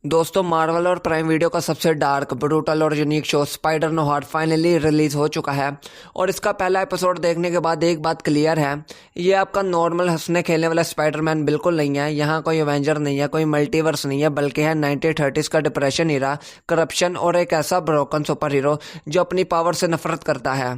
दोस्तों, मार्वल और prime Video का सबसे डार्क, ब्रूटल और unique show spider no heart finally release हो चुका है। और इसका पहला एपिसोड देखने के बाद एक बात क्लियर है, ये आपका नॉर्मल हंसने खेलने वाला स्पाइडरमैन बिल्कुल नहीं है। यहाँ कोई एवेंजर नहीं है, कोई मल्टीवर्स नहीं है, बल्कि है 1930s का डिप्रेशन हीरा, करप्शन और एक ऐसा ब्रोकन सुपर हीरो जो अपनी पावर से नफरत करता है।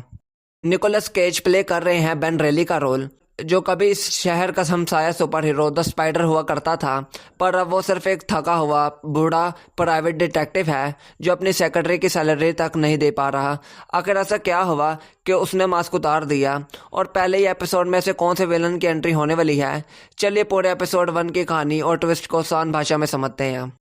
निकोलस केज प्ले कर रहे हैं बेन रेली का रोल, जो कभी इस शहर का हमसाया सुपर हीरो द स्पाइडर हुआ करता था, पर अब वो सिर्फ एक थका हुआ बूढ़ा प्राइवेट डिटेक्टिव है जो अपनी सेक्रेटरी की सैलरी तक नहीं दे पा रहा। आखिर ऐसा क्या हुआ कि उसने मास्क उतार दिया, और पहले ही एपिसोड में से कौन से विलन की एंट्री होने वाली है? चलिए पूरे एपिसोड 1 की कहानी और ट्विस्ट को आसान भाषा में समझते हैं।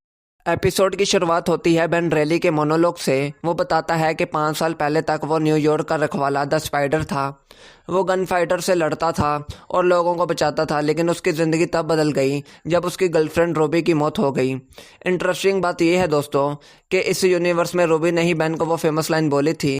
एपिसोड की शुरुआत होती है बेन रेली के मोनोलॉग से। वो बताता है कि 5 साल पहले तक वो न्यूयॉर्क का रखवाला द स्पाइडर था। वो गन फाइटर से लड़ता था और लोगों को बचाता था, लेकिन उसकी ज़िंदगी तब बदल गई जब उसकी गर्लफ्रेंड रूबी की मौत हो गई। इंटरेस्टिंग बात यह है दोस्तों कि इस यूनिवर्स में रूबी ने ही बेन को वो फेमस लाइन बोली थी,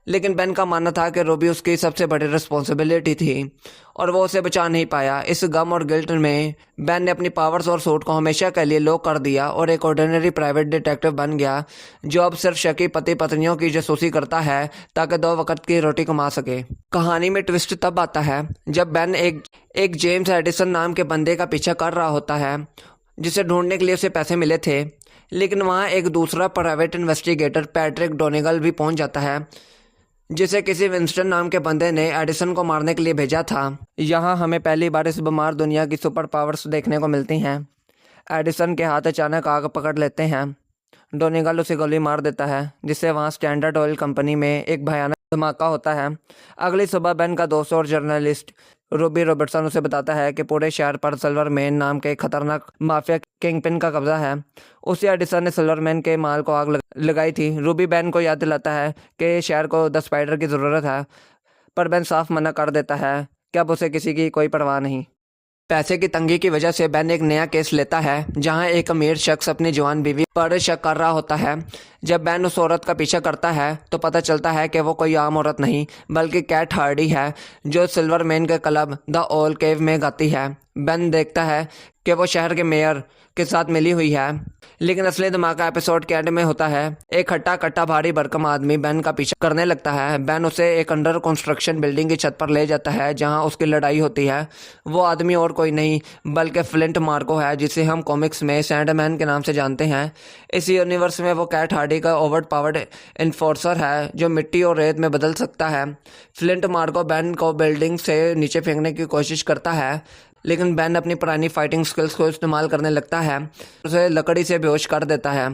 लेकिन बेन का मानना था कि रूबी उसकी सबसे बड़ी रिस्पॉन्सिबिलिटी थी और वो उसे बचा नहीं पाया। इस गम और गिल्ट में बेन ने अपनी पावर्स और सूट को हमेशा के लिए लो कर दिया और एक ऑर्डिनरी प्राइवेट डिटेक्टिव बन गया, जो अब सिर्फ शकी पति पत्नियों की जासूसी करता है ताकि 2 वक्त की रोटी कमा सके। कहानी में ट्विस्ट तब आता है जब बेन एक जेम्स एडिसन नाम के बंदे का पीछा कर रहा होता है, जिसे ढूंढने के लिए उसे पैसे मिले थे। लेकिन वहाँ एक दूसरा प्राइवेट इन्वेस्टिगेटर पैट्रिक डोनेगल भी पहुंच जाता है, जिसे किसी विंस्टन नाम के बंदे ने एडिसन को मारने के लिए भेजा था। यहाँ हमें पहली बार इस बीमार दुनिया की सुपर पावर्स देखने को मिलती हैं। एडिसन के हाथ अचानक आग पकड़ लेते हैं। डोनेगल उसे गोली मार देता है, जिससे वहाँ स्टैंडर्ड ऑयल कंपनी में एक भयानक धमाका होता है। अगली सुबह बेन का दोस्त और जर्नलिस्ट रूबी रॉबर्टसन उसे बताता है कि पूरे शहर पर सिल्वरमैन नाम के खतरनाक माफिया किंगपिन का कब्जा है। उसी एडिसन ने सिल्वरमैन के माल को आग लगाई थी। रूबी बेन को याद दिलाता है कि शहर को द स्पाइडर की ज़रूरत है, पर बेन साफ मना कर देता है कि अब उसे किसी की कोई परवाह नहीं। पैसे की तंगी की वजह से बेन एक नया केस लेता है, जहां एक अमीर शख्स अपनी जवान बीवी पर शक कर रहा होता है। जब बेन उस औरत का पीछा करता है तो पता चलता है कि वो कोई आम औरत नहीं, बल्कि कैट हार्डी है, जो सिल्वरमैन के क्लब द ओल केव में गाती है। बेन देखता है कि वो शहर के मेयर के साथ मिली हुई है, लेकिन असली धमाका एपिसोड के एंड में होता है। एक हट्टा कट्टा भारी भरकम आदमी बेन का पीछा करने लगता है। बेन उसे एक अंडर कंस्ट्रक्शन बिल्डिंग की छत पर ले जाता है, जहां उसकी लड़ाई होती है। वो आदमी और कोई नहीं बल्कि फ्लिंट मार्को है, जिसे हम कॉमिक्स में सैंडमैन के नाम से जानते हैं। इस यूनिवर्स में वो कैट हार्डी का ओवर पावर्ड इन्फोर्सर है, जो मिट्टी और रेत में बदल सकता है। फ्लिंट मार्को बेन को बिल्डिंग से नीचे फेंकने की कोशिश करता है, लेकिन बेन अपनी पुरानी फाइटिंग स्किल्स को इस्तेमाल करने लगता है, उसे लकड़ी से बेहोश कर देता है।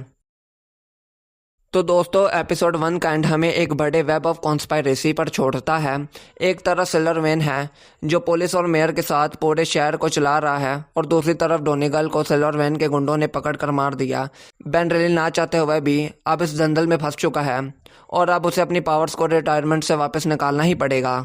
तो दोस्तों, एपिसोड 1 का एंड हमें एक बड़े वेब ऑफ कॉन्स्पायरेसी पर छोड़ता है। एक तरफ सिल्वरमैन है, जो पुलिस और मेयर के साथ पूरे शहर को चला रहा है, और दूसरी तरफ डोनेगल को सिल्वरमैन के गुंडों ने पकड़ कर मार दिया। बेन रेली ना चाहते हुए भी अब इस दंगल में फंस चुका है, और अब उसे अपनी पावर्स को रिटायरमेंट से वापस निकालना ही पड़ेगा।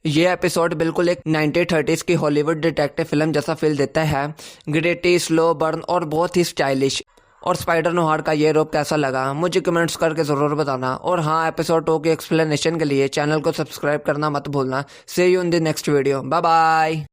ये एपिसोड बिल्कुल एक 1930s की हॉलीवुड डिटेक्टिव फिल्म जैसा फील देता है। ग्रिटी, स्लो बर्न और बहुत ही स्टाइलिश। और स्पाइडर नो हार्ट का ये रूप कैसा लगा मुझे कमेंट्स करके ज़रूर बताना। और हाँ, एपिसोड 2 की एक्सप्लेनेशन के लिए चैनल को सब्सक्राइब करना मत भूलना। See you in the next video. Bye bye.